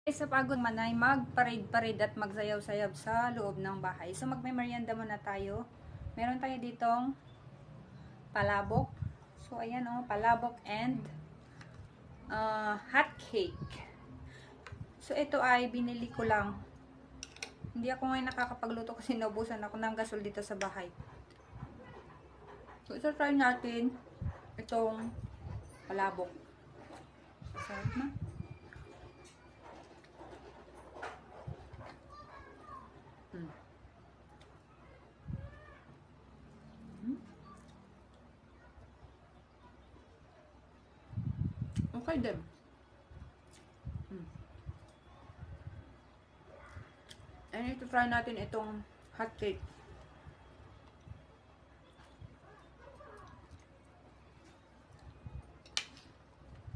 Sa pagod man ay magparid-parid at magsayaw-sayaw sa loob ng bahay. So magme-merienda muna tayo. Meron tayo ditong palabok. So ayan palabok and hot cake. So ito ay binili ko lang. Hindi ako ngayon nakakapagluto kasi naubusan ako ng gasol dito sa bahay. So ito try natin itong palabok. Sarap na. Okay din. And ito try natin itong hot cake.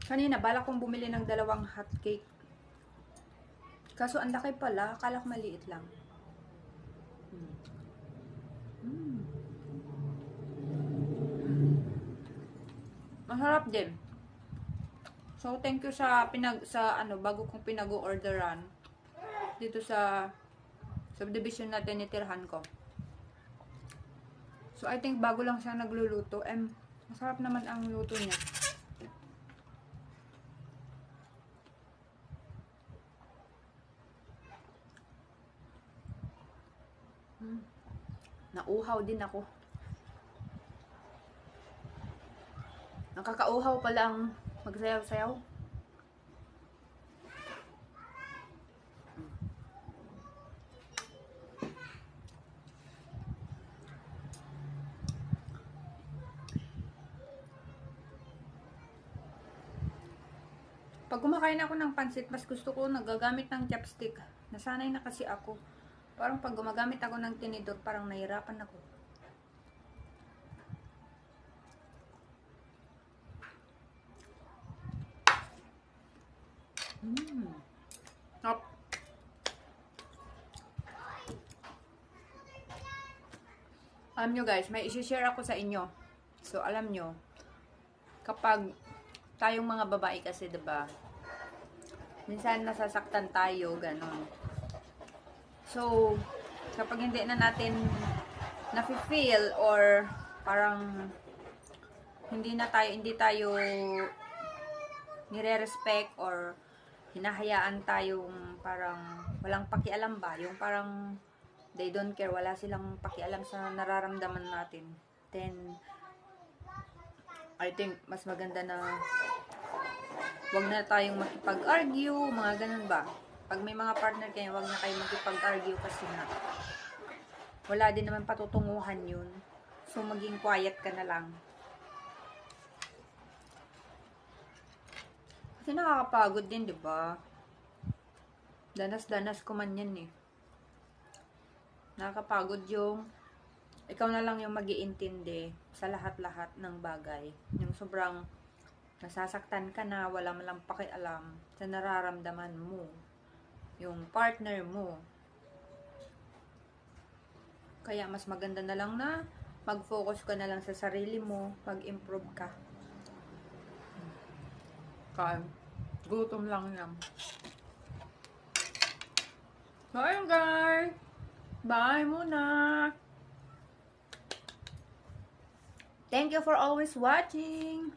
Kanina balak kong bumili ng dalawang hot cake. Kaso ang laki pala, akala ko maliit lang. Masarap din. So thank you sa bago kong pinag-orderan dito sa subdivision na tinitirhan ko. So I think bago lang siya nagluluto and masarap naman ang luto niya. Nauhaw din ako. Nakakauhaw pala ang magsayaw-sayaw. Pag kumakain ako ng pansit, mas gusto ko nagagamit ng chopstick. Nasanay na kasi ako. Parang pag gumagamit ako ng tinidor, parang nahirapan ako. Hop. Alam nyo guys, may isi-share ako sa inyo. So alam nyo, kapag tayong mga babae kasi, diba, minsan nasasaktan tayo, ganon. So, kapag hindi na natin nafe-feel or parang hindi tayo nire-respect or hinahayaan tayong parang walang pakialam ba, yung parang they don't care, wala silang pakialam sa nararamdaman natin, then I think mas maganda na wag na tayong makipag-argue, mga ganun ba. Pag may mga partner kayo, wag na kayo makipag-argue kasi na wala din naman patutunguhan yun. So maging quiet ka na lang. Kasi nakakapagod din, di ba? Danas-danas ko man yan eh. Nakakapagod yung ikaw na lang yung mag-iintindi sa lahat-lahat ng bagay. Yung sobrang nasasaktan ka na, wala man lang pakialam sa nararamdaman mo. Yung partner mo. Kaya mas maganda na lang na mag-focus ka na lang sa sarili mo, mag-improve ka. Kaya, gutom lang yan. Bye guys! Bye muna! Thank you for always watching!